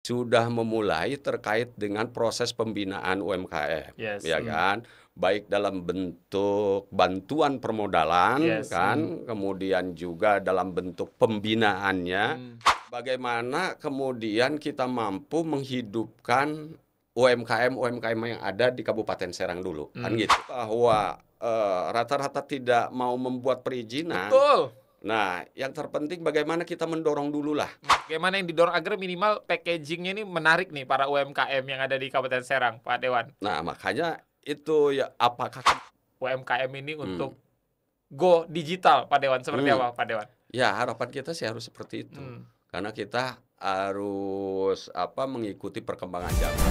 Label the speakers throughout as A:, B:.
A: sudah memulai terkait dengan proses pembinaan UMKM,
B: Yes.
A: ya kan? Baik dalam bentuk bantuan permodalan
B: Yes.
A: kan, kemudian juga dalam bentuk pembinaannya. Bagaimana kemudian kita mampu menghidupkan UMKM yang ada di Kabupaten Serang dulu, kan gitu. Bahwa rata-rata tidak mau membuat perizinan.
B: Betul.
A: Nah, yang terpenting bagaimana kita mendorong dulu lah.
B: Bagaimana yang didorong agar minimal packagingnya ini menarik nih para UMKM yang ada di Kabupaten Serang, Pak Dewan.
A: Nah, makanya itu ya, apakah
B: UMKM ini untuk go digital, Pak Dewan, seperti apa, Pak Dewan?
A: Ya, harapan kita sih harus seperti itu. Karena kita harus mengikuti perkembangan zaman.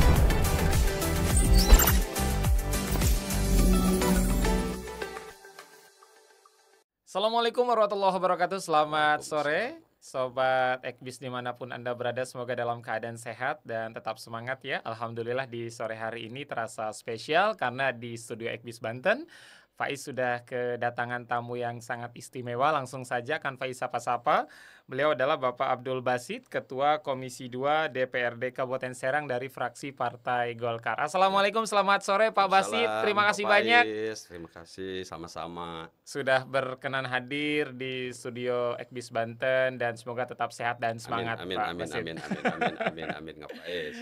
B: Assalamualaikum warahmatullahi wabarakatuh. Selamat sore, Sobat Ekbis dimanapun Anda berada. Semoga dalam keadaan sehat dan tetap semangat ya. Alhamdulillah di sore hari ini terasa spesial karena di studio Ekbis Banten Faiz sudah kedatangan tamu yang sangat istimewa. Langsung saja akan Faiz sapa-sapa. Beliau adalah Bapak Abdul Basit, Ketua Komisi 2 DPRD Kabupaten Serang dari fraksi Partai Golkar. Assalamualaikum, selamat sore Pak Basit. Terima kasih banyak.
A: Terima kasih, sama-sama.
B: Sudah berkenan hadir di studio Ekbis Banten dan semoga tetap sehat dan semangat Pak Basit.
A: Amin, Faiz.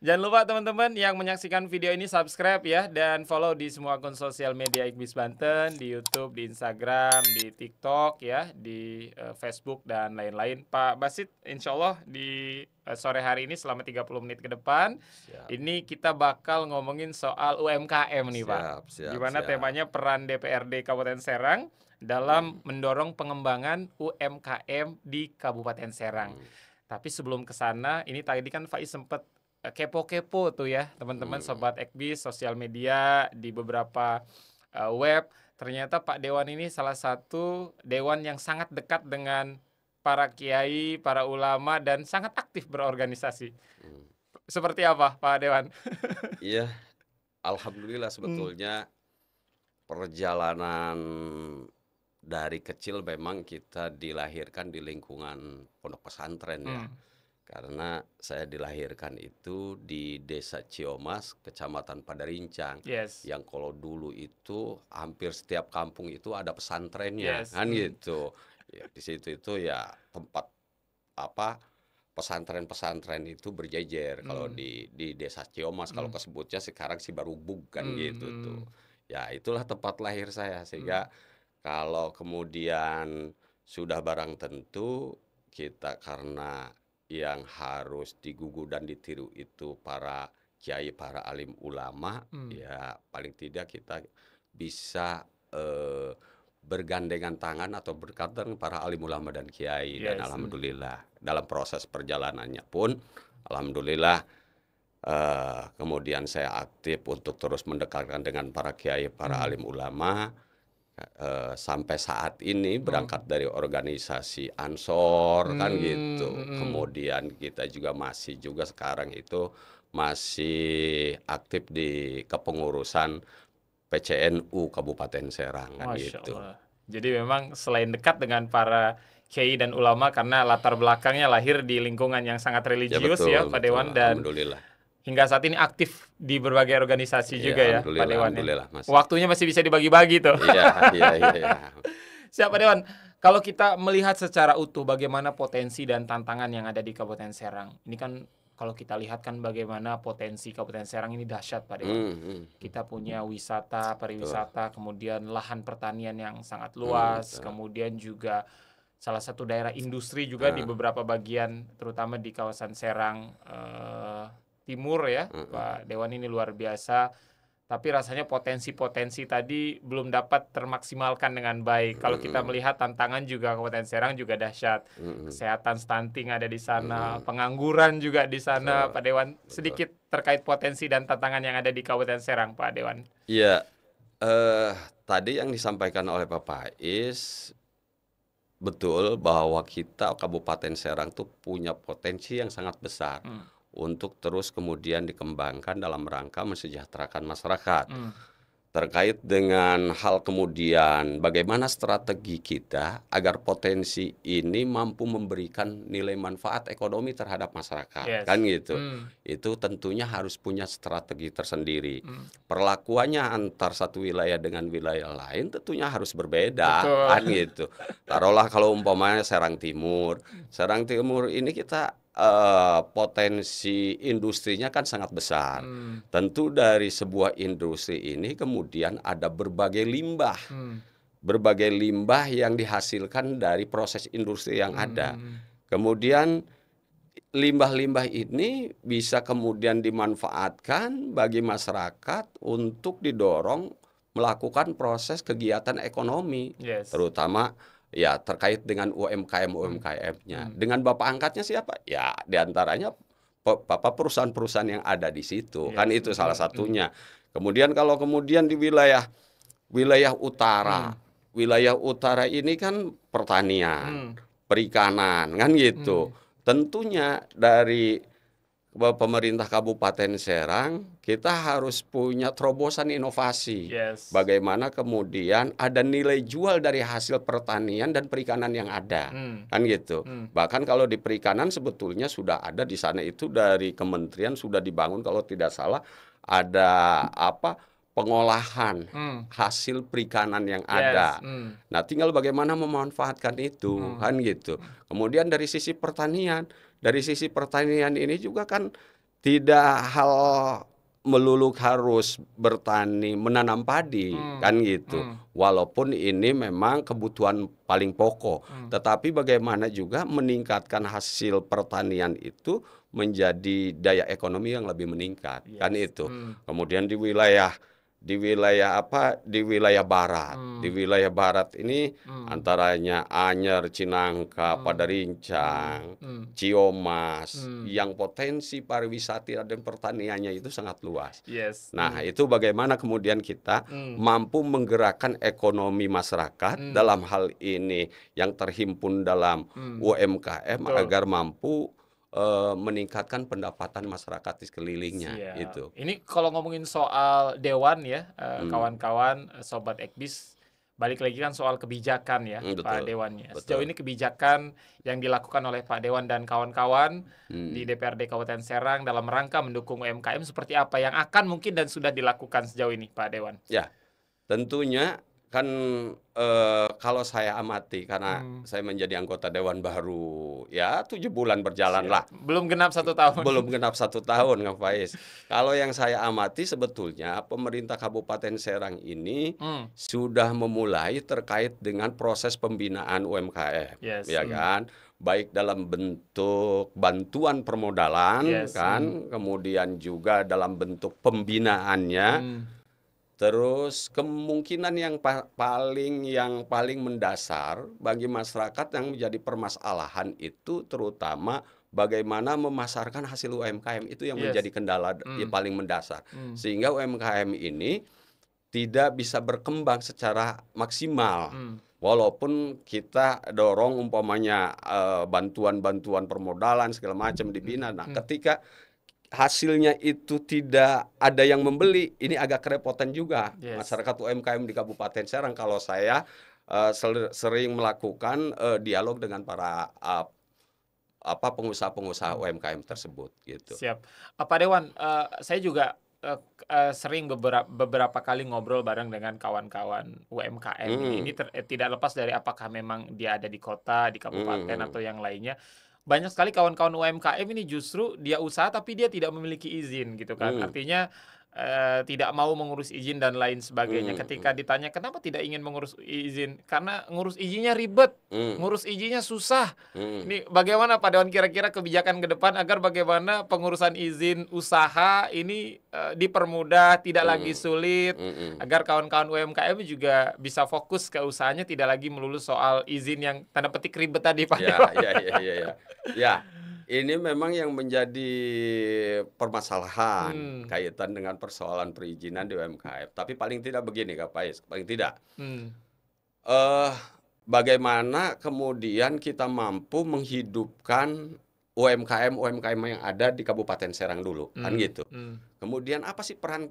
B: Jangan lupa teman-teman yang menyaksikan video ini subscribe ya dan follow di semua akun sosial media Ekbis Banten, di YouTube, di Instagram, di TikTok ya, di Facebook dan lain-lain. Pak Basit, insya Allah di sore hari ini selama 30 menit ke depan, ini kita bakal ngomongin soal UMKM nih Pak. Gimana temanya peran DPRD Kabupaten Serang dalam mendorong pengembangan UMKM di Kabupaten Serang. Tapi sebelum ke sana, ini tadi kan Faiz sempat kepo-kepo tuh ya teman-teman Sobat Ekbis, sosial media, di beberapa web. Ternyata Pak Dewan ini salah satu dewan yang sangat dekat dengan para kiai, para ulama dan sangat aktif berorganisasi. Seperti apa Pak Dewan?
A: Iya, alhamdulillah sebetulnya perjalanan dari kecil memang kita dilahirkan di lingkungan pondok pesantren ya. Karena saya dilahirkan itu di Desa Ciomas, Kecamatan Padarincang. Yang kalau dulu itu hampir setiap kampung itu ada pesantrennya, kan gitu. Ya, di situ itu ya tempat pesantren-pesantren itu berjejer. Kalau di Desa Ciomas, kalau kesebutnya sekarang si Barubug kan gitu tuh. Ya, itulah tempat lahir saya. Sehingga kalau kemudian sudah barang tentu kita karena yang harus digugu dan ditiru itu para kiai, para alim ulama, ya paling tidak kita bisa bergandengan tangan atau berkata dengan para alim ulama dan kiai. Dan alhamdulillah dalam proses perjalanannya pun alhamdulillah kemudian saya aktif untuk terus mendekatkan dengan para kiai, para alim ulama. Sampai saat ini berangkat dari organisasi Ansor kan gitu. Kemudian kita juga masih sekarang itu masih aktif di kepengurusan PCNU Kabupaten Serang kan gitu.
B: Jadi memang selain dekat dengan para kiai dan ulama karena latar belakangnya lahir di lingkungan yang sangat religius ya, Pak Dewan, dan hingga saat ini aktif di berbagai organisasi juga ya Pak Dewan. Waktunya masih bisa dibagi-bagi tuh.
A: Iya.
B: Siap Pak Dewan. Kalau kita melihat secara utuh bagaimana potensi dan tantangan yang ada di Kabupaten Serang. Ini kan kalau kita lihat kan bagaimana potensi Kabupaten Serang ini dahsyat Pak Dewan. Kita punya wisata, pariwisata, kemudian lahan pertanian yang sangat luas, kemudian juga salah satu daerah industri juga di beberapa bagian, terutama di kawasan Serang Timur ya, Pak Dewan, ini luar biasa. Tapi rasanya potensi-potensi tadi belum dapat termaksimalkan dengan baik. Kalau kita melihat tantangan juga Kabupaten Serang juga dahsyat. Kesehatan stunting ada di sana, pengangguran juga di sana, Pak Dewan. Sedikit terkait potensi dan tantangan yang ada di Kabupaten Serang, Pak Dewan.
A: Iya, tadi yang disampaikan oleh Pak Faiz betul bahwa kita Kabupaten Serang tuh punya potensi yang sangat besar untuk terus kemudian dikembangkan dalam rangka mensejahterakan masyarakat. terkait dengan hal kemudian bagaimana strategi kita agar potensi ini mampu memberikan nilai manfaat ekonomi terhadap masyarakat, kan
B: Yes.
A: gitu. Itu tentunya harus punya strategi tersendiri.
B: Hmm.
A: Perlakuannya antar satu wilayah dengan wilayah lain tentunya harus berbeda,
B: Betul.
A: kan gitu. Taruhlah kalau umpamanya Serang Timur ini kita potensi industrinya kan sangat besar. Tentu dari sebuah industri ini kemudian ada berbagai limbah. Berbagai limbah yang dihasilkan dari proses industri yang ada. Kemudian limbah-limbah ini bisa kemudian dimanfaatkan bagi masyarakat untuk didorong melakukan proses kegiatan ekonomi,
B: Yes.
A: terutama ya terkait dengan UMKM-nya. Dengan bapak angkatnya siapa? Ya diantaranya perusahaan-perusahaan yang ada di situ, kan
B: Yes.
A: itu salah satunya. Kemudian kalau kemudian di wilayah utara, wilayah utara ini kan pertanian, perikanan, kan gitu. Tentunya dari pemerintah Kabupaten Serang kita harus punya terobosan inovasi.
B: Yes.
A: Bagaimana kemudian ada nilai jual dari hasil pertanian dan perikanan yang ada, kan gitu. Bahkan kalau di perikanan sebetulnya sudah ada di sana itu dari kementerian sudah dibangun kalau tidak salah ada pengolahan hasil perikanan yang ada. Nah, tinggal bagaimana memanfaatkan itu, kan gitu. Kemudian dari sisi pertanian ini juga kan tidak hal melulu harus bertani menanam padi, kan gitu. Walaupun ini memang kebutuhan paling pokok, tetapi bagaimana juga meningkatkan hasil pertanian itu menjadi daya ekonomi yang lebih meningkat, kan itu. Kemudian di wilayah barat. Di wilayah barat ini antaranya Anyer, Cinangka, Padarincang, Ciomas, yang potensi pariwisata dan pertaniannya itu sangat luas.
B: Yes.
A: Nah, itu bagaimana kemudian kita mampu menggerakkan ekonomi masyarakat dalam hal ini yang terhimpun dalam UMKM agar mampu meningkatkan pendapatan masyarakat di sekelilingnya. Itu.
B: Ini kalau ngomongin soal dewan ya, kawan-kawan, sobat Ekbis, balik lagi kan soal kebijakan ya, Pak Dewannya. Sejauh ini kebijakan yang dilakukan oleh Pak Dewan dan kawan-kawan di DPRD Kabupaten Serang dalam rangka mendukung UMKM seperti apa yang akan mungkin dan sudah dilakukan sejauh ini, Pak Dewan?
A: Ya, tentunya kan kalau saya amati karena saya menjadi anggota dewan baru ya 7 bulan berjalan lah.
B: Belum genap 1 tahun.
A: Belum genap 1 tahun, Kang Faiz. Kalau yang saya amati sebetulnya pemerintah Kabupaten Serang ini sudah memulai terkait dengan proses pembinaan UMKM, ya kan? Baik dalam bentuk bantuan permodalan, kan, kemudian juga dalam bentuk pembinaannya. Terus kemungkinan yang paling mendasar bagi masyarakat yang menjadi permasalahan itu terutama bagaimana memasarkan hasil UMKM itu yang menjadi kendala yang paling mendasar. Sehingga UMKM ini tidak bisa berkembang secara maksimal. Walaupun kita dorong umpamanya bantuan-bantuan permodalan segala macam dibina. Nah, ketika hasilnya itu tidak ada yang membeli, ini agak kerepotan juga masyarakat UMKM di Kabupaten Serang. Kalau saya sering melakukan dialog dengan para pengusaha-pengusaha UMKM tersebut gitu.
B: Siap. Pak Dewan, saya juga sering beberapa kali ngobrol bareng dengan kawan-kawan UMKM. Ini tidak lepas dari apakah memang dia ada di kota, di kabupaten atau yang lainnya. Banyak sekali kawan-kawan UMKM ini justru dia usaha tapi dia tidak memiliki izin gitu kan. Artinya tidak mau mengurus izin dan lain sebagainya. Ketika ditanya kenapa tidak ingin mengurus izin, karena ngurus izinnya ribet, ngurus izinnya susah. Ini bagaimana Pak Dewan kira-kira kebijakan ke depan agar bagaimana pengurusan izin usaha ini dipermudah, tidak lagi sulit, agar kawan-kawan UMKM juga bisa fokus ke usahanya, tidak lagi melulu soal izin yang tanda petik ribet tadi Pak Dewan.
A: Ya. Ini memang yang menjadi permasalahan kaitan dengan persoalan perizinan di UMKM. Tapi paling tidak begini Kak Faiz, paling tidak. Bagaimana kemudian kita mampu menghidupkan UMKM yang ada di Kabupaten Serang dulu, kan gitu. Kemudian apa sih peran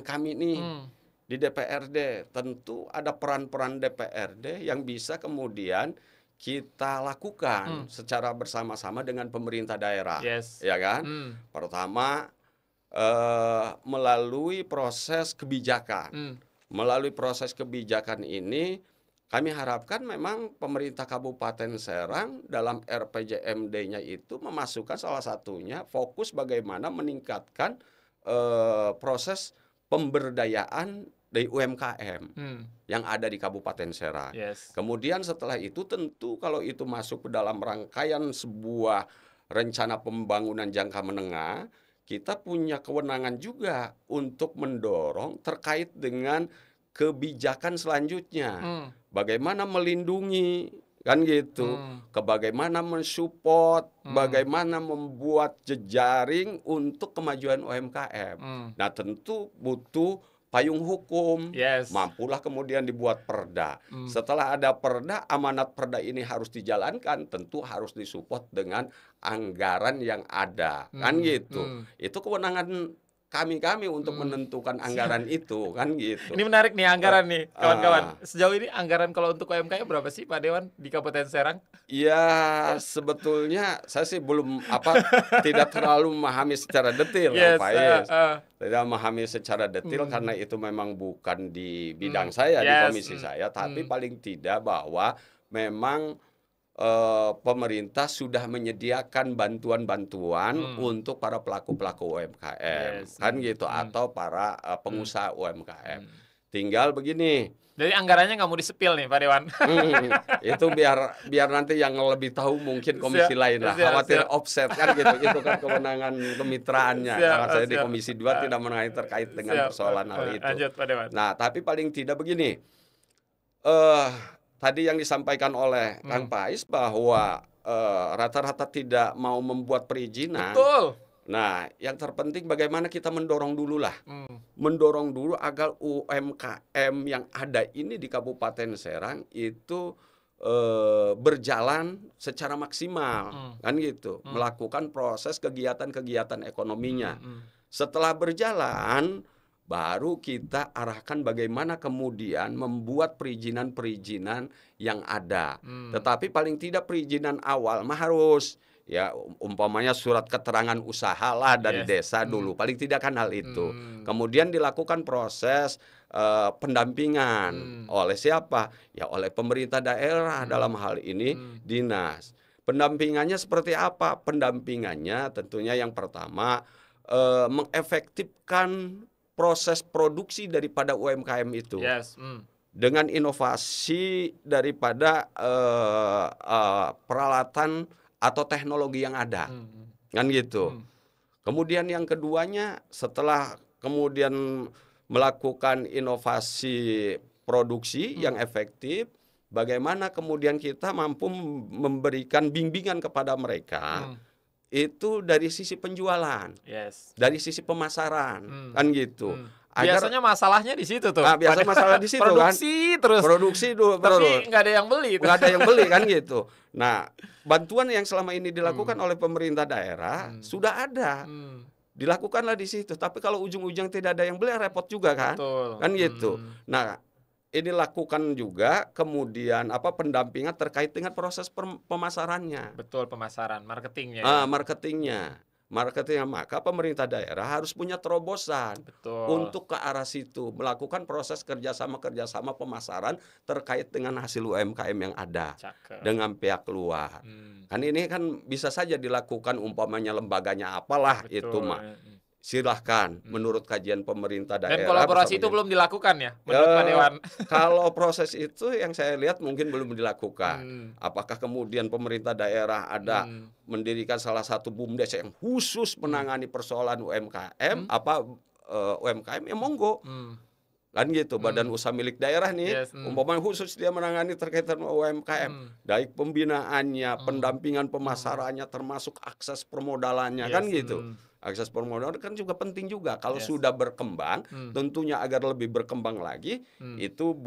A: kami nih di DPRD. Tentu ada peran-peran DPRD yang bisa kemudian kita lakukan secara bersama-sama dengan pemerintah daerah, ya kan? Pertama, melalui proses kebijakan. Melalui proses kebijakan ini, kami harapkan memang pemerintah Kabupaten Serang dalam RPJMD-nya itu memasukkan salah satunya fokus bagaimana meningkatkan proses pemberdayaan dari UMKM yang ada di Kabupaten Serang. Kemudian setelah itu tentu kalau itu masuk ke dalam rangkaian sebuah rencana pembangunan jangka menengah, kita punya kewenangan juga untuk mendorong terkait dengan kebijakan selanjutnya. Bagaimana melindungi, kan gitu. Bagaimana mensupport, bagaimana membuat jejaring untuk kemajuan UMKM. Nah, tentu butuh payung hukum, mampulah kemudian dibuat perda. Setelah ada perda, amanat perda ini harus dijalankan, tentu harus disupport dengan anggaran yang ada, kan gitu. Itu kewenangan kami untuk menentukan anggaran itu, kan gitu.
B: Ini menarik nih anggaran nih, kawan-kawan. Sejauh ini anggaran kalau untuk UMKM berapa sih, Pak Dewan, di Kabupaten Serang?
A: Ya, sebetulnya saya sih belum tidak terlalu memahami secara detail, Pak Is. Tidak memahami secara detail karena itu memang bukan di bidang saya, di komisi saya, tapi paling tidak bahwa memang pemerintah sudah menyediakan bantuan-bantuan untuk para pelaku-pelaku UMKM, kan gitu, atau para pengusaha UMKM. Tinggal begini.
B: Jadi anggarannya nggak mau disepil nih, Pak Dewan.
A: Itu biar nanti yang lebih tahu mungkin komisi lain lah. Khawatir offset kan gitu. Itu kan kewenangan kemitraannya. Kalau saya di komisi 2 tidak menangani terkait dengan persoalan hal itu.
B: Lanjut, Pak Dewan.
A: Nah, tapi paling tidak begini. Tadi yang disampaikan oleh Kang Pais bahwa rata-rata tidak mau membuat perizinan.
B: Betul.
A: Nah, yang terpenting bagaimana kita mendorong dulu lah. Mendorong dulu agar UMKM yang ada ini di Kabupaten Serang itu berjalan secara maksimal, kan gitu. Melakukan proses kegiatan-kegiatan ekonominya. Setelah berjalan, baru kita arahkan bagaimana kemudian membuat perizinan-perizinan yang ada. Tetapi paling tidak perizinan awal mah harus, ya umpamanya surat keterangan usaha lah dari desa dulu. Paling tidak kan hal itu. Kemudian dilakukan proses pendampingan oleh siapa? Ya oleh pemerintah daerah dalam hal ini dinas. Pendampingannya seperti apa? Pendampingannya tentunya yang pertama mengefektifkan proses produksi daripada UMKM itu dengan inovasi daripada peralatan atau teknologi yang ada, kan gitu. Kemudian yang keduanya, setelah kemudian melakukan inovasi produksi yang efektif, bagaimana kemudian kita mampu memberikan bimbingan kepada mereka. Itu dari sisi penjualan, dari sisi pemasaran, kan gitu.
B: Biasanya masalahnya di situ tuh.
A: Biasa masalah di situ
B: produksi
A: kan. Produksi dulu,
B: tapi nggak ada yang beli.
A: Nggak ada yang beli kan gitu. Nah, bantuan yang selama ini dilakukan oleh pemerintah daerah sudah ada. Dilakukanlah di situ. Tapi kalau ujung-ujung tidak ada yang beli, repot juga kan.
B: Betul.
A: Kan gitu. Nah, ini lakukan juga kemudian pendampingan terkait dengan proses pemasarannya.
B: Betul, pemasaran, marketingnya.
A: Marketingnya, maka pemerintah daerah harus punya terobosan untuk ke arah situ, melakukan proses kerjasama pemasaran terkait dengan hasil UMKM yang ada dengan pihak luar. Kan ini kan bisa saja dilakukan umpamanya lembaganya apalah. Betul. Itu mah. Silahkan menurut kajian pemerintah daerah.
B: Dan kolaborasi itu belum dilakukan ya menurut Pak Dewan?
A: Kalau proses itu yang saya lihat mungkin belum dilakukan. Apakah kemudian pemerintah daerah ada mendirikan salah satu BUMDes yang khusus menangani persoalan UMKM, UMKM ya monggo. Kan gitu, badan usaha milik daerah nih, umpamanya khusus dia menangani terkait dengan UMKM, baik pembinaannya, pendampingan pemasarannya, termasuk akses permodalannya, kan gitu. Akses permodalan kan juga penting juga. Kalau sudah berkembang, tentunya agar lebih berkembang lagi, itu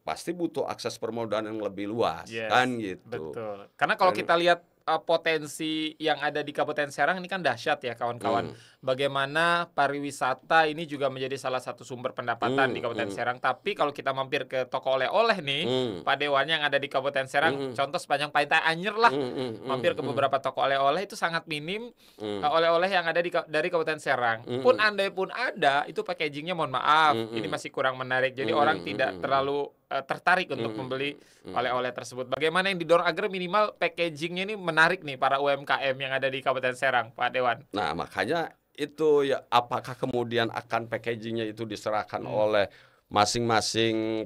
A: pasti butuh akses permodalan yang lebih luas, kan gitu.
B: Betul. Karena kalau kita lihat potensi yang ada di Kabupaten Serang ini kan dahsyat ya kawan-kawan. bagaimana pariwisata ini juga menjadi salah satu sumber pendapatan di Kabupaten
A: hmm,
B: Serang. Tapi kalau kita mampir ke toko oleh-oleh nih,
A: hmm,
B: Pak Dewan, yang ada di Kabupaten Serang,
A: hmm,
B: contoh sepanjang Pantai Anyer lah, mampir ke
A: hmm,
B: beberapa toko oleh-oleh itu sangat minim
A: hmm,
B: oleh-oleh yang ada dari Kabupaten Serang. Pun
A: hmm,
B: andai pun ada, itu packagingnya mohon maaf, ini
A: hmm,
B: masih kurang menarik. Jadi orang tidak
A: hmm,
B: terlalu tertarik untuk
A: hmm,
B: membeli
A: hmm.
B: oleh-oleh tersebut. Bagaimana yang didorong agar minimal packagingnya ini menarik nih para UMKM yang ada di Kabupaten Serang, Pak Dewan?
A: Nah, makanya itu ya, apakah kemudian akan packagingnya itu diserahkan
B: Hmm,
A: oleh masing-masing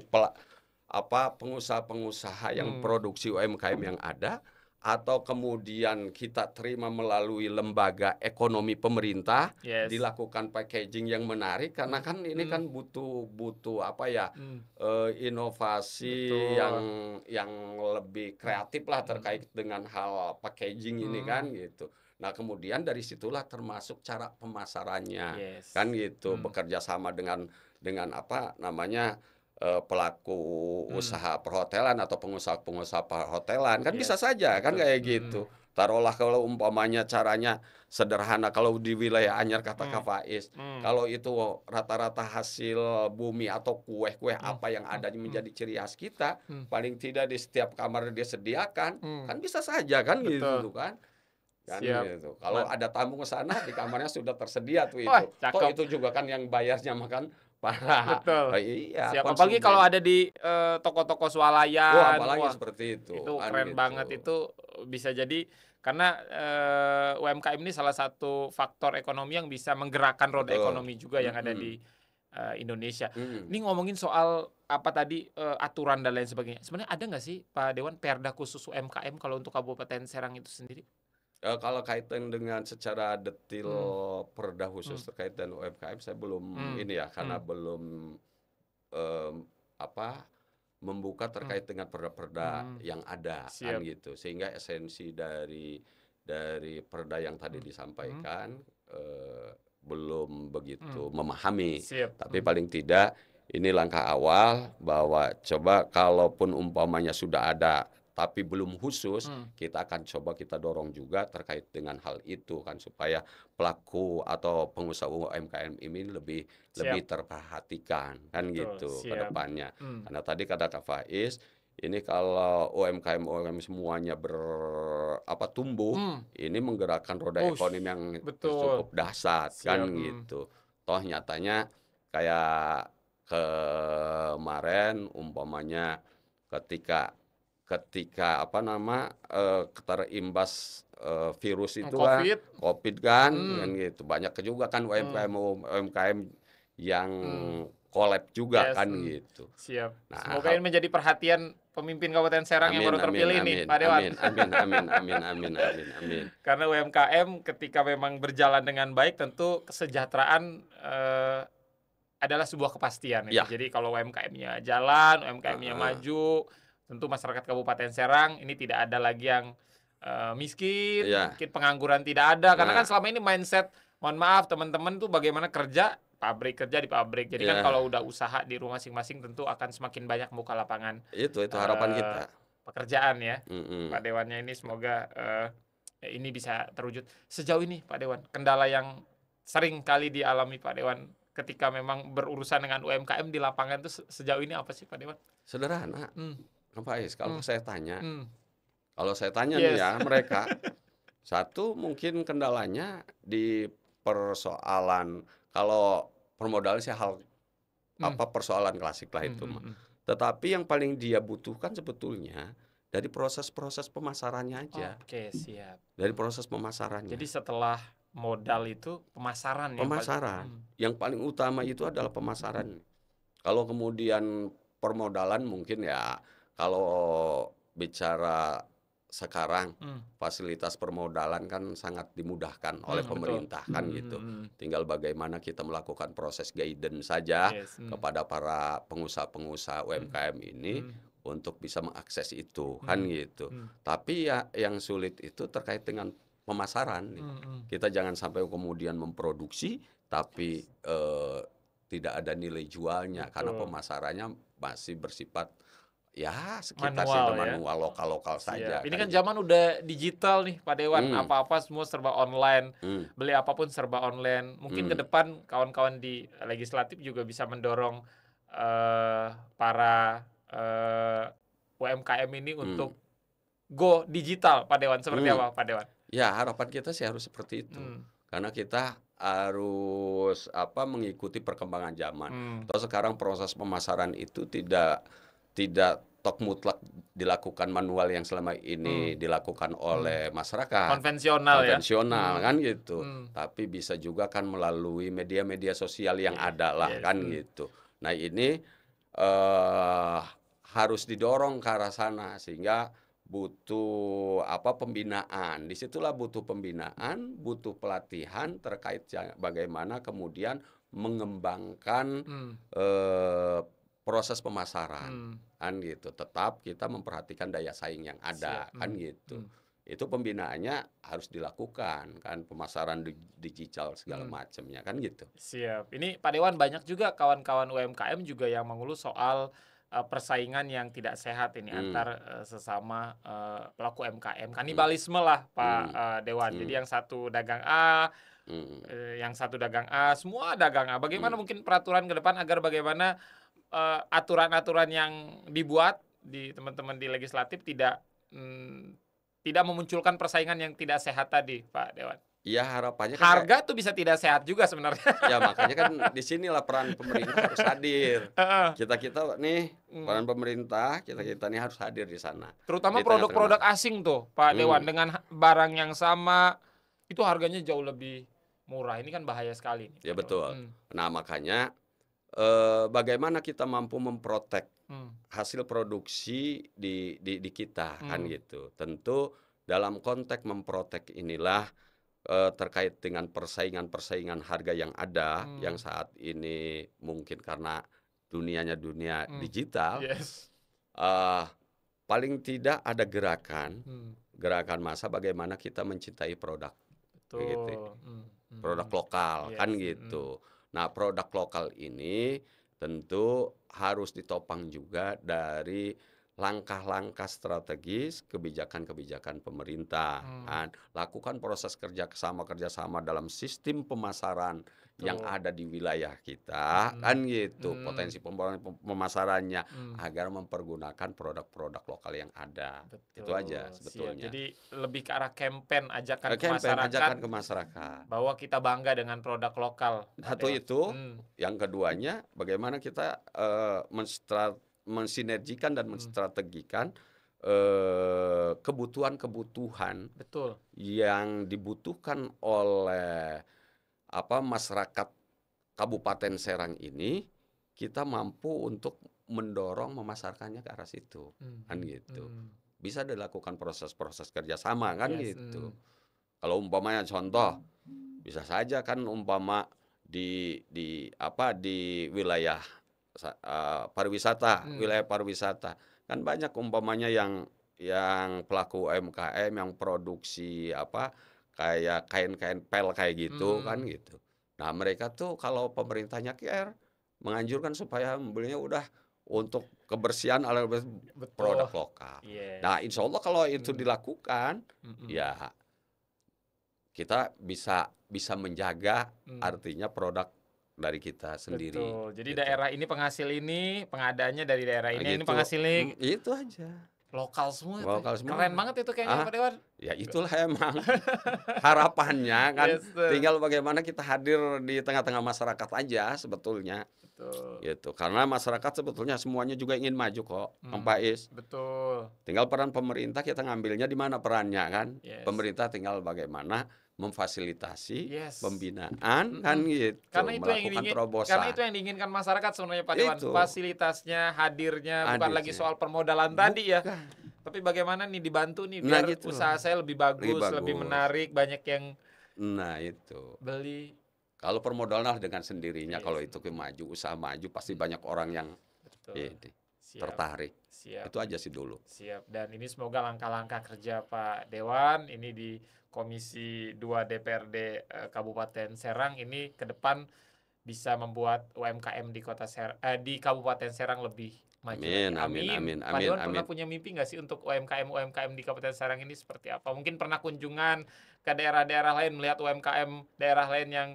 A: pengusaha-pengusaha yang
B: hmm,
A: produksi UMKM yang ada, atau kemudian kita terima melalui lembaga ekonomi pemerintah,
B: yes.
A: dilakukan packaging yang menarik, karena
B: Hmm,
A: kan ini
B: hmm,
A: kan butuh apa ya,
B: hmm,
A: inovasi
B: betul.
A: yang lebih
B: Hmm,
A: kreatif lah
B: hmm,
A: terkait dengan hal packaging ini
B: hmm,
A: kan gitu. Nah, kemudian dari situlah termasuk cara pemasarannya, kan
B: yes.
A: gitu,
B: Hmm,
A: bekerja sama dengan apa namanya, pelaku
B: hmm,
A: usaha perhotelan atau pengusaha-pengusaha perhotelan, kan bisa
B: yes,
A: saja kan
B: betul.
A: kayak
B: Hmm,
A: gitu. Taruhlah kalau umpamanya caranya sederhana, kalau di wilayah Anyer kata
B: hmm,
A: Kak Faiz,
B: hmm,
A: kalau itu rata-rata hasil bumi atau kue-kue
B: hmm,
A: apa yang
B: hmm,
A: ada
B: hmm,
A: menjadi ciri khas kita,
B: hmm,
A: paling tidak di setiap kamar dia sediakan,
B: hmm,
A: kan bisa saja kan gitu
B: betul.
A: tuh kan. Kan
B: Siap.
A: gitu. Kalau
B: Man.
A: ada tamu ke sana, di kamarnya sudah tersedia tuh
B: Wah,
A: itu. Toh
B: cakep.
A: itu juga kan yang bayarnya makan para
B: Betul.
A: iya,
B: Siap. Apalagi kalau
A: konsumen.
B: ada di toko-toko
A: Oh,
B: swalayan.
A: apalagi
B: Wah,
A: seperti itu,
B: itu
A: kan
B: keren banget.
A: gitu.
B: Itu bisa jadi karena UMKM ini salah satu faktor ekonomi yang bisa menggerakkan roda
A: Betul.
B: ekonomi juga yang ada
A: Mhm,
B: di Indonesia.
A: mhm.
B: Ini ngomongin soal apa tadi aturan dan lain sebagainya. Sebenarnya ada nggak sih Pak Dewan perda khusus UMKM kalau untuk Kabupaten Serang itu sendiri?
A: Kalau kaitan dengan secara detil
B: Hmm,
A: perda khusus
B: hmm,
A: terkait dengan UMKM, saya belum
B: hmm,
A: ini ya, karena
B: hmm,
A: belum, mmm, apa, membuka
B: hmm,
A: terkait dengan perda-perda
B: hmm.
A: yang ada, kan
B: Siap.
A: gitu. Sehingga esensi dari perda yang tadi
B: Hmm, hmm,
A: disampaikan, belum
B: hmm.
A: begitu memahami.
B: Siap.
A: Tapi paling tidak ini langkah awal bahwa coba kalaupun umpamanya sudah ada tapi belum khusus,
B: Hmm,
A: kita akan coba kita dorong juga terkait dengan hal itu kan, supaya pelaku atau pengusaha UMKM ini lebih
B: siap.
A: terperhatikan kan
B: Betul,
A: gitu ke
B: siap.
A: depannya.
B: Hmm,
A: Karena tadi kata Kak Faiz, ini kalau UMKM semuanya tumbuh,
B: hmm.
A: ini menggerakkan roda ekonomi
B: Ush,
A: yang
B: betul.
A: cukup dahsyat kan
B: Siap. Hmm,
A: gitu. Toh nyatanya kayak kemarin umpamanya ketika ketika terimbas virus itu kan,
B: COVID.
A: COVID kan
B: Hmm,
A: gitu. Banyak juga kan
B: hmm,
A: UMKM yang
B: hmm.
A: collab juga
B: Yes.
A: kan
B: Hmm.
A: gitu.
B: Siap.
A: Nah,
B: Semoga ini menjadi perhatian pemimpin Kabupaten Serang yang
A: amin
B: baru
A: amin
B: terpilih nih,
A: amin
B: Pak Dewan.
A: amin amin amin amin amin amin amin.
B: Karena UMKM ketika memang berjalan dengan baik, tentu kesejahteraan adalah sebuah kepastian itu.
A: Ya,
B: Jadi kalau UMKM-nya jalan, UMKM-nya
A: heeh,
B: maju, tentu masyarakat Kabupaten Serang ini tidak ada lagi yang miskin,
A: iya.
B: mungkin pengangguran tidak ada. Karena kan
A: Nah,
B: selama ini mindset, mohon maaf teman-teman tuh bagaimana kerja kerja di pabrik. Jadi kan
A: ya,
B: kalau udah usaha di rumah masing-masing tentu akan semakin banyak buka lapangan
A: itu harapan
B: eh,
A: kita.
B: pekerjaan ya. Pak
A: Mhm.
B: Dewannya ini semoga ini bisa terwujud. Sejauh ini Pak Dewan, kendala yang sering kali dialami Pak Dewan ketika memang berurusan dengan UMKM di lapangan itu sejauh ini apa sih Pak Dewan?
A: Sederhana,
B: Hmm,
A: Kang Faiz,
B: hmm, hmm.
A: kalau saya tanya nih
B: Yes.
A: ya mereka, satu mungkin kendalanya di persoalan, kalau permodalan sih
B: Hmm,
A: persoalan klasik lah
B: hmm,
A: itu
B: hmm,
A: mah.
B: hmm.
A: Tetapi yang paling dia butuhkan sebetulnya dari proses-proses pemasarannya aja,
B: Oke, siap.
A: dari proses pemasarannya.
B: Jadi setelah modal itu pemasaran yang paling
A: Pemasaran, yang paling utama itu adalah pemasaran. Kalau kemudian permodalan mungkin ya, kalau bicara sekarang
B: hmm,
A: fasilitas permodalan kan sangat dimudahkan oleh
B: betul.
A: pemerintah
B: Hmm,
A: kan
B: hmm,
A: gitu.
B: hmm.
A: Tinggal bagaimana kita melakukan proses guidance saja
B: Yes. Hmm,
A: kepada para pengusaha-pengusaha
B: hmm,
A: UMKM ini
B: hmm,
A: untuk bisa mengakses itu kan
B: hmm,
A: gitu.
B: hmm,
A: Tapi ya yang sulit itu terkait dengan pemasaran nih.
B: hmm, hmm.
A: Kita jangan sampai kemudian memproduksi tapi
B: Yes.
A: tidak ada nilai jualnya karena
B: Betul.
A: pemasarannya masih bersifat Ya sekitar situ
B: Manual ya?
A: manual lokal-lokal saja
B: Siap. Ini
A: kan
B: kan
A: gitu.
B: zaman udah digital nih Pak Dewan,
A: Mmm,
B: apa-apa semua serba online,
A: mmm,
B: beli apapun serba online. Mungkin ke
A: mmm,
B: depan kawan-kawan di legislatif juga bisa mendorong, para, UMKM ini
A: mmm,
B: untuk go digital Pak Dewan, seperti
A: mmm.
B: apa Pak Dewan?
A: Ya harapan kita sih harus seperti itu.
B: Mmm,
A: Karena kita harus, mengikuti perkembangan zaman.
B: mmm,
A: Toh sekarang proses pemasaran itu tidak tok mutlak dilakukan manual yang selama ini
B: mmm,
A: dilakukan
B: mmm.
A: oleh masyarakat,
B: Konvensional ya?
A: konvensional kan gitu.
B: Mmm,
A: Tapi bisa juga kan melalui media-media sosial yang
B: iya,
A: ada lah
B: yes,
A: kan gitu. Nah ini, eee, harus didorong ke arah sana sehingga butuh pembinaan. Disitulah butuh pembinaan, butuh pelatihan terkait bagaimana kemudian mengembangkan,
B: mmm,
A: eee, proses pemasaran,
B: mmm,
A: kan gitu. Tetap kita memperhatikan daya saing yang
B: siap,
A: ada, kan gitu.
B: mmm,
A: Itu pembinaannya harus dilakukan kan, pemasaran digital segala
B: mmm.
A: macamnya, kan gitu.
B: Siap. Ini Pak Dewan banyak juga kawan-kawan UMKM juga yang mengeluh soal, persaingan yang tidak sehat ini
A: Mmm,
B: antar, sesama, pelaku UMKM.
A: mmm,
B: Kanibalisme lah Pak,
A: mmm,
B: Dewan. Jadi
A: mmm,
B: yang satu dagang A,
A: mhm,
B: yang satu dagang A, semua dagang A. Bagaimana
A: mmm.
B: mungkin peraturan ke depan agar bagaimana, aturan-aturan yang dibuat di teman-teman di legislatif tidak memunculkan persaingan yang tidak sehat tadi Pak Dewan?
A: Iya harapannya kan kayak
B: Harga tuh bisa tidak sehat juga sebenarnya.
A: ya makanya kan di sinilah peran pemerintah harus hadir.
B: Heeh,
A: Kita-kita nih,
B: mmm,
A: peran pemerintah,
B: mmm.
A: kita-kita nih harus hadir di sana,
B: Terutama
A: di tengah-tengah
B: produk-produk asing tuh, Pak Dewan,
A: hmm,
B: dengan barang yang sama, itu harganya jauh lebih murah. Ini kan bahaya sekali nih,
A: ya
B: Pak Dewan.
A: betul.
B: Mmm,
A: Nah makanya, bagaimana kita mampu memprotek
B: mmm,
A: hasil produksi di kita kan
B: mmm,
A: gitu. Tentu dalam konteks memprotek inilah, terkait dengan persaingan-persaingan harga yang ada, yang
B: mmm,
A: saat ini mungkin karena dunianya dunia
B: mmm,
A: digital,
B: yes,
A: eee paling tidak ada gerakan,
B: mmm,
A: gerakan massa bagaimana kita mencintai produk, kayak gitu,
B: betul,
A: produk
B: mhm,
A: lokal, kan
B: yes, mhm,
A: gitu. Nah, produk lokal ini tentu harus ditopang juga dari langkah-langkah strategis, kebijakan-kebijakan pemerintah,
B: mmm,
A: kan. Lakukan proses kerjasama dalam sistem pemasaran yang
B: betul,
A: ada di wilayah kita,
B: mhm,
A: kan gitu.
B: mmm,
A: Potensi pemasarannya
B: mmm.
A: agar mempergunakan produk-produk lokal yang ada. Itu aja
B: Betul, siap.
A: sebetulnya.
B: Jadi lebih ke arah campaign, ajakan ke
A: Campaign,
B: masyarakat
A: ajakan ke masyarakat.
B: bahwa kita bangga dengan produk lokal, Pak
A: Satu
B: Dewan.
A: itu,
B: Mmm,
A: yang keduanya bagaimana kita, mensinergikan dan
B: mmm,
A: menstrategikan, kebutuhan-kebutuhan
B: betul,
A: yang dibutuhkan oleh, masyarakat Kabupaten Serang ini, kita mampu untuk mendorong memasarkannya ke arah situ, kan
B: mhm,
A: gitu.
B: mmm,
A: Bisa dilakukan proses-proses kerjasama kan
B: yes,
A: gitu. Kalau umpamanya contoh, bisa saja kan umpama di wilayah pariwisata,
B: mmm,
A: wilayah pariwisata, kan banyak umpamanya yang pelaku UMKM yang produksi kayak kain-kain pel kayak gitu kan
B: mmm,
A: gitu. Nah mereka tuh kalau pemerintahnya care, menganjurkan supaya membelinya udah untuk kebersihan produk
B: betul,
A: lokal. Nah
B: yes,
A: insya Allah kalau itu
B: mmm,
A: dilakukan,
B: mhm,
A: ya kita bisa bisa menjaga
B: mmm,
A: artinya produk dari kita sendiri,
B: betul. Jadi
A: gitu.
B: daerah ini penghasil ini, pengadaannya dari daerah
A: Nah
B: ini
A: gitu,
B: penghasilnya
A: itu aja,
B: lokal semua itu ya.
A: lokal
B: Keren
A: semua.
B: banget itu kayaknya
A: Ah,
B: Pak Dewan.
A: ya itulah emang harapannya kan
B: Yes, betul,
A: tinggal bagaimana kita hadir di tengah-tengah masyarakat aja sebetulnya,
B: betul,
A: gitu. Karena masyarakat sebetulnya semuanya juga ingin maju kok, Kang
B: mmm,
A: Pais.
B: betul,
A: Tinggal peran pemerintah kita ngambilnya di mana perannya kan.
B: yes.
A: Pemerintah tinggal bagaimana memfasilitasi
B: Yes,
A: pembinaan kan
B: mhm.
A: gitu, melakukan
B: Karena itu
A: terobosan.
B: yang diinginkan masyarakat sebenarnya Pak Dewan,
A: Itu,
B: fasilitasnya, hadirnya, bukan lagi
A: hadirnya.
B: soal permodalan tadi ya,
A: Bukan.
B: tapi bagaimana nih dibantu nih
A: Nah
B: biar
A: gitu,
B: usaha saya lebih
A: lebih
B: bagus, lebih
A: bagus.
B: menarik, banyak yang
A: Nah itu.
B: beli.
A: Kalau permodalan dengan sendirinya kalau
B: Yes,
A: itu maju, usaha maju pasti
B: mhm,
A: banyak orang yang
B: betul.
A: ini,
B: Siap,
A: tertarik.
B: siap,
A: Itu aja sih dulu.
B: siap, dan ini semoga langkah-langkah kerja Pak Dewan ini di Komisi 2 DPRD, Kabupaten Serang ini ke depan bisa membuat UMKM di Kabupaten Serang lebih maju
A: Amin,
B: lagi.
A: amin, amin,
B: Pak
A: amin,
B: Dewan
A: amin.
B: pernah punya mimpi nggak sih untuk UMKM di Kabupaten Serang ini seperti apa? Mungkin pernah kunjungan ke daerah-daerah lain melihat UMKM daerah lain yang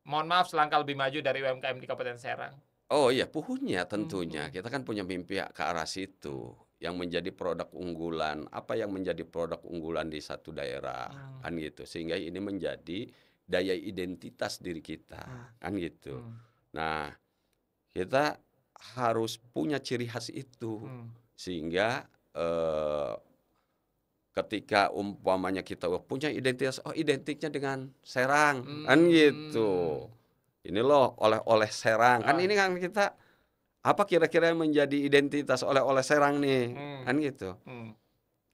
B: mohon maaf selangkah lebih maju dari UMKM di Kabupaten Serang.
A: Oh iya, punya
B: Hmm,
A: tentunya. Kita kan punya mimpi ke arah situ. Yang menjadi produk unggulan, apa yang menjadi produk unggulan di satu daerah,
B: hmm,
A: kan gitu. Sehingga ini menjadi daya identitas diri kita,
B: hmm,
A: kan gitu.
B: hmm,
A: Nah, kita harus punya ciri khas itu.
B: hmm,
A: Sehingga ketika umpamanya kita punya identitas, oh identiknya dengan Serang, kan
B: hmm.
A: gitu. Ini loh oleh-oleh Serang. Kan
B: Ah,
A: ini kan kita apa kira-kira yang menjadi identitas oleh-oleh Serang nih,
B: hmm,
A: kan gitu.
B: hmm.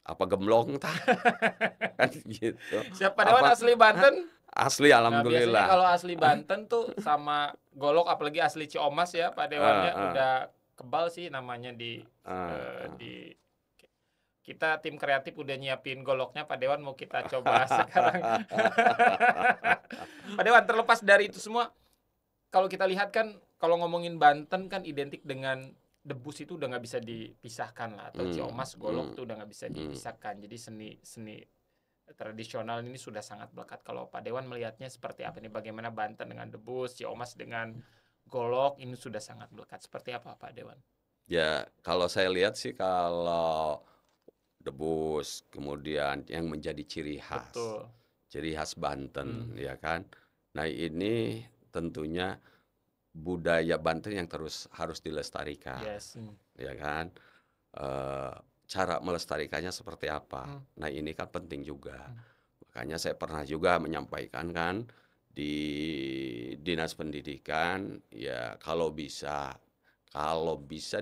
A: Apa gemblong tah, kan gitu.
B: Siapa Dewan
A: Apa
B: asli
A: hah?
B: Banten?
A: Asli
B: Nah, biasanya
A: alhamdulillah.
B: kalau asli Banten tuh sama golok, apalagi asli Ciomas ya, Pak
A: Heeh,
B: Dewannya
A: heeh,
B: udah kebal sih namanya
A: heeh.
B: di kita tim kreatif udah nyiapin goloknya, Pak Dewan mau kita coba sekarang. Pak Dewan, terlepas dari itu semua, kalau kita lihat kan kalau ngomongin Banten kan identik dengan debus itu udah nggak bisa dipisahkan lah, atau Ciomas golok
A: Hmm,
B: tuh udah nggak bisa
A: hmm.
B: dipisahkan. Jadi seni tradisional ini sudah sangat melekat. Kalau Pak Dewan melihatnya seperti apa nih? Bagaimana Banten dengan debus, Ciomas dengan golok ini sudah sangat melekat. Seperti apa Pak Dewan?
A: Ya, kalau saya lihat sih kalau debus, kemudian yang menjadi
B: Betul.
A: ciri khas Banten,
B: Hmm.
A: ya kan. Nah ini tentunya budaya Banten yang terus harus dilestarikan,
B: Yes. Hmm.
A: ya kan. Eh, Cara melestarikannya seperti apa?
B: Hmm.
A: Nah ini kan penting juga.
B: Hmm.
A: Makanya saya pernah juga menyampaikan kan di Dinas Pendidikan, ya kalau bisa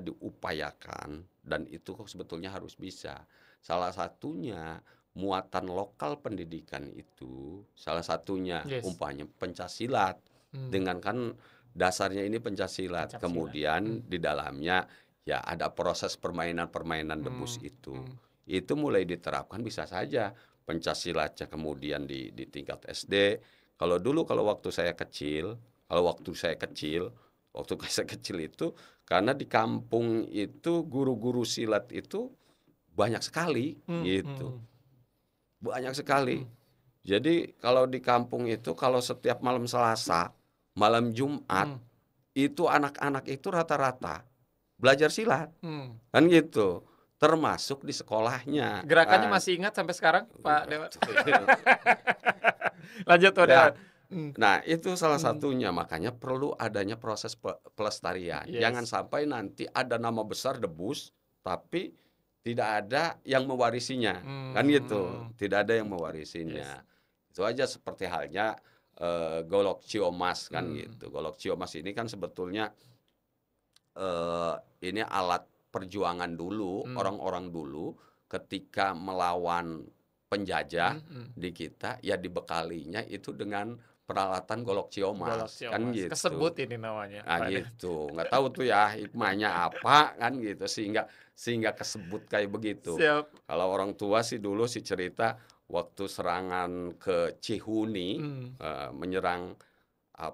A: diupayakan, dan itu sebetulnya harus bisa. Salah satunya muatan lokal pendidikan itu, salah satunya
B: Yes.
A: umpamanya pencaksilat.
B: Hmm.
A: Dengan kan dasarnya ini pencaksilat.
B: Pencaksilat.
A: Kemudian di dalamnya ya ada proses permainan-permainan debus
B: Hmm.
A: itu.
B: Hmm.
A: Itu mulai diterapkan bisa saja pencaksilatnya kemudian di tingkat SD. Kalau dulu waktu saya kecil, waktu saya kecil itu karena di kampung itu guru-guru silat itu banyak sekali
B: Hmm.
A: gitu.
B: Hmm.
A: Banyak sekali.
B: Hmm.
A: Jadi kalau di kampung itu kalau setiap malam Selasa, malam Jumat
B: Hmm.
A: itu anak-anak itu rata-rata belajar silat.
B: Hmm.
A: Kan gitu. Termasuk di sekolahnya.
B: Gerakannya
A: Kan.
B: masih ingat sampai sekarang, Pak Dewan? Lanjut Pak
A: Ya.
B: Dewan. Hmm.
A: Nah, itu salah
B: Hmm.
A: satunya. Makanya perlu adanya proses pelestarian.
B: Yes.
A: Jangan sampai nanti ada nama besar debus, tapi tidak ada yang mewarisinya. Kan gitu.
B: Hmm.
A: Tidak ada yang mewarisinya. Itu aja seperti halnya golok Ciomas kan
B: Hmm.
A: gitu. Golok Ciomas ini kan sebetulnya ini alat perjuangan dulu,
B: Hmm.
A: orang-orang dulu ketika melawan penjajah
B: Hmm.
A: di kita, ya dibekalinya itu dengan peralatan golok
B: Golok
A: Ciomas, kan
B: Ciomas.
A: gitu.
B: Kesebut ini namanya,
A: Nah
B: Pak Dewan.
A: gitu, nggak tahu tuh ya hikmahnya apa kan gitu, sehingga kesebut kayak begitu.
B: Siap.
A: Kalau orang tua sih dulu sih cerita waktu serangan ke Cihuni,
B: Hmm.
A: menyerang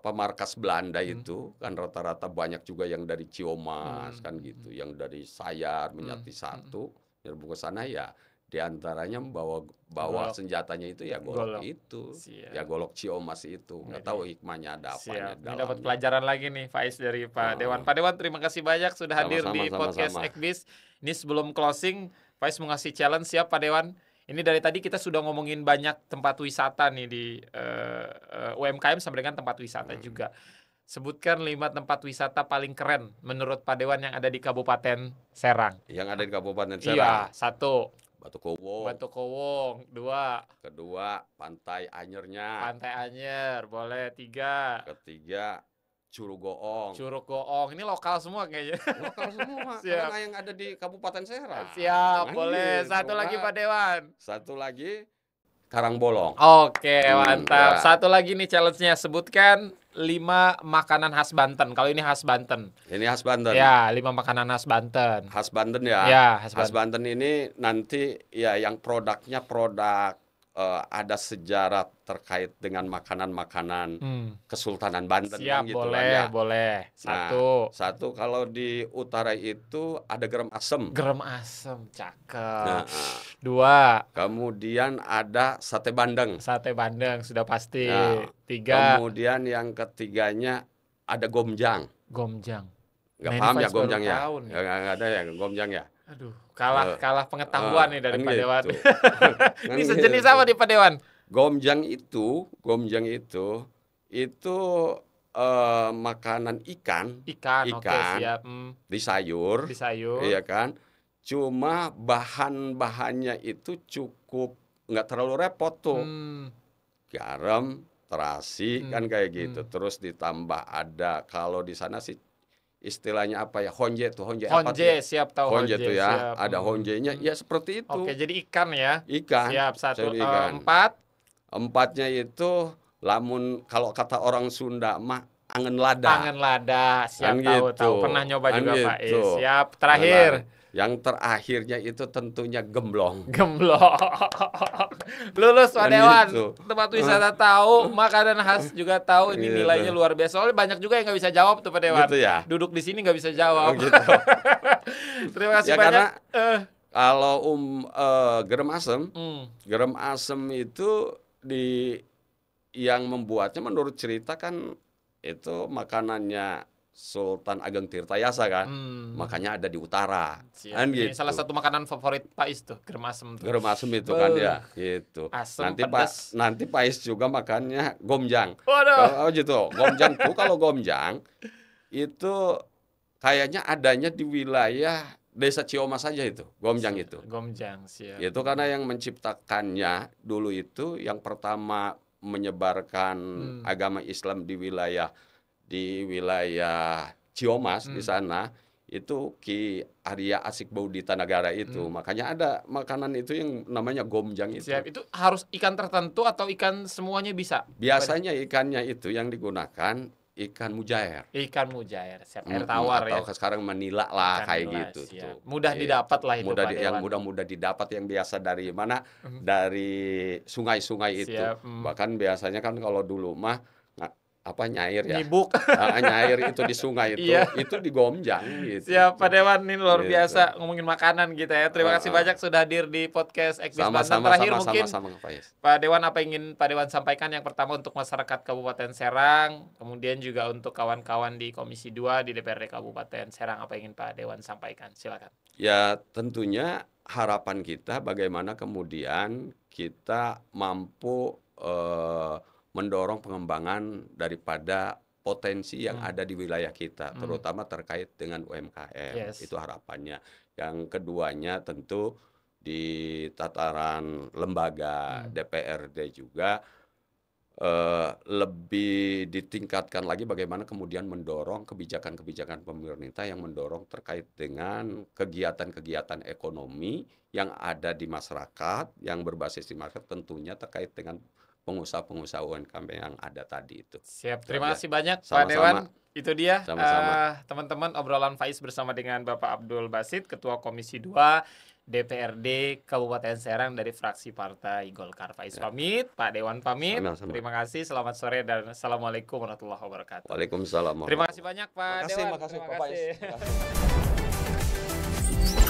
A: markas Belanda
B: Hmm.
A: itu kan rata-rata banyak juga yang dari Ciomas
B: Hmm.
A: kan gitu, yang dari Sayar Menyati satu nyerbu ke sana, ya diantaranya bawa
B: Golok.
A: senjatanya itu ya golok
B: Golok.
A: itu,
B: Siap.
A: ya golok Ciomas itu. Nggak
B: Ini.
A: tahu hikmahnya ada apanya
B: Siap.
A: di
B: Ini dapat
A: dalamnya.
B: pelajaran lagi nih Faiz dari Pak
A: Oh.
B: Dewan. Pak Dewan terima kasih banyak sudah hadir
A: Sama-sama,
B: di podcast
A: sama-sama.
B: Ekbis. Ini sebelum closing, Faiz mau ngasih challenge siap Pak Dewan. Ini dari tadi kita sudah ngomongin banyak tempat wisata nih di UMKM sampai dengan tempat wisata juga. Sebutkan 5 tempat wisata paling keren menurut Pak Dewan yang ada di Kabupaten Serang.
A: Yang ada di Kabupaten
B: Iya,
A: Serang,
B: 1
A: Batu Kowong,
B: Batu Kowong, 2
A: kedua Pantai Anyernya,
B: Pantai Anyer, boleh 3
A: ketiga Curug Goong.
B: Curug Goong. Ini lokal semua kayaknya.
A: Lokal semua,
B: Siap.
A: karena yang ada di Kabupaten Serang.
B: Siap,
A: Kan
B: boleh.
A: gitu,
B: Satu lagi
A: kan.
B: Pak Dewan.
A: Satu lagi Karangbolong.
B: Oke, mantap.
A: Ya.
B: Satu lagi nih challenge-nya, sebutkan 5 makanan khas Banten. Kalau ini khas Banten.
A: Ini khas Banten.
B: Ya, 5 makanan khas Banten.
A: Khas Banten ya.
B: Ya,
A: Khas Banten ini nanti ya yang produknya produk ada sejarah terkait dengan makanan-makanan Kesultanan Banten
B: Siap,
A: kan gitu kan
B: boleh,
A: ya.
B: boleh.
A: Nah, satu kalau di utara itu ada gerem asem.
B: Gerem asem, cakep.
A: Nah,
B: 2,
A: kemudian ada sate bandeng.
B: sate bandeng, sudah pasti.
A: Nah,
B: 3,
A: kemudian yang ketiganya ada gomjang.
B: gomjang.
A: Nggak
B: Nah, ini
A: paham ya
B: Faiz baru
A: gomjang ya?
B: tahu nih.
A: Nggak ada ya gomjang ya?
B: Aduh, kalah pengetahuan nih dari
A: Kan
B: Pak Dewan.
A: gitu.
B: Ini sejenis apa nih Pak Dewan?
A: Gomjang itu makanan ikan
B: Oke, siap.
A: di sayur,
B: Di sayur.
A: iya kan? Cuma bahan-bahannya itu cukup nggak terlalu repot tuh. Garam, terasi kan kayak gitu. Terus ditambah ada kalau di sana sih istilahnya apa ya? Honje tuh, honje apa tuh?
B: Honje, siap tahu
A: Honje
B: honje,
A: tuh ya,
B: siap.
A: ada honjenya, ya seperti itu.
B: Oke, jadi ikan ya.
A: Ikan.
B: Siap, 1,
A: sayur ikan.
B: 4.
A: Empatnya itu lamun kalau kata orang Sunda mah angen lada.
B: Angen lada, siap,
A: Kan
B: tahu
A: gitu.
B: pernah nyoba
A: Kan
B: juga Pak Is.
A: gitu.
B: Siap, terakhir.
A: Yang terakhirnya itu tentunya gemblong.
B: Gemblong. Lulus Pak
A: Kan
B: Dewan.
A: gitu.
B: Tempat wisata tahu, makanan khas juga tahu. Ini
A: Gitu.
B: nilainya luar biasa. Soalnya banyak juga yang nggak bisa jawab tuh Pak Dewan.
A: Gitu ya.
B: Duduk di sini nggak bisa jawab.
A: Gitu.
B: Terima kasih
A: Ya,
B: banyak.
A: karena kalau gerem asem itu yang membuatnya menurut cerita kan itu makanannya Sultan Ageng Tirtayasa kan. Makanya ada di utara.
B: Siap.
A: Kan
B: Ini
A: gitu.
B: salah satu makanan favorit Pak Is tuh, gerem asem tuh.
A: Gerem asem itu kan ya, gitu.
B: Asem,
A: Nanti
B: pedas.
A: nanti Pais juga makannya gomjang.
B: Waduh.
A: Oh gitu. Gomjang tuh kalau gomjang itu kayaknya adanya di wilayah Desa Cioma saja itu, gomjang itu.
B: Gomjang, siap.
A: Itu karena yang menciptakannya dulu itu yang pertama menyebarkan agama Islam di wilayah Ciomas di sana itu Ki Arya Asik Baudita Nagara itu. Makanya ada makanan itu yang namanya gomjang itu.
B: Siap. Itu harus ikan tertentu atau ikan semuanya bisa?
A: Biasanya ikannya itu yang digunakan ikan mujair.
B: Ikan mujair, siap, air tawar ya.
A: Atau sekarang menila lah
B: Ikan
A: kayak
B: nila,
A: gitu
B: siap.
A: tuh.
B: Mudah didapat lah itu Pak
A: yang
B: Dewan.
A: mudah-mudah didapat yang biasa dari mana? Dari sungai-sungai itu.
B: Siap.
A: Bahkan biasanya kan kalau dulu mah nyair ya.
B: Nyibuk.
A: Nyair itu di sungai itu,
B: Iya.
A: itu di gomjang gitu.
B: Siap Pak Dewan, ini luar
A: Gitu.
B: biasa ngomongin makanan kita ya. Terima kasih banyak sudah hadir di podcast Ekbis Banten.
A: Sama-sama,
B: Terakhir mungkin
A: Faiz.
B: Pak Dewan, apa ingin Pak Dewan sampaikan? Yang pertama untuk masyarakat Kabupaten Serang, kemudian juga untuk kawan-kawan di Komisi 2 di DPRD Kabupaten Serang, apa ingin Pak Dewan sampaikan? Silakan.
A: Ya tentunya harapan kita bagaimana kemudian kita mampu mendorong pengembangan daripada potensi yang ada di wilayah kita, terutama terkait dengan UMKM.
B: Yes.
A: Itu harapannya. Yang keduanya tentu di tataran lembaga DPRD juga lebih ditingkatkan lagi bagaimana kemudian mendorong kebijakan-kebijakan pemerintah yang mendorong terkait dengan kegiatan-kegiatan ekonomi yang ada di masyarakat, yang berbasis di masyarakat, tentunya terkait dengan pengusaha-pengusaha UMKM yang ada tadi itu.
B: Siap, terima kasih banyak Pak
A: Sama-sama.
B: Dewan. Itu dia teman-teman obrolan Faiz bersama dengan Bapak Abdul Basit, Ketua Komisi 2 DPRD Kabupaten Serang dari fraksi Partai Golkar. Faiz pamit, Pak Dewan pamit.
A: Sama-sama.
B: Terima kasih, selamat sore dan assalamualaikum warahmatullahi wabarakatuh.
A: Waalaikumsalam.
B: Terima kasih banyak Pak Dewan.
A: Makasih,
B: Terima
A: Pak Faiz.
B: kasih.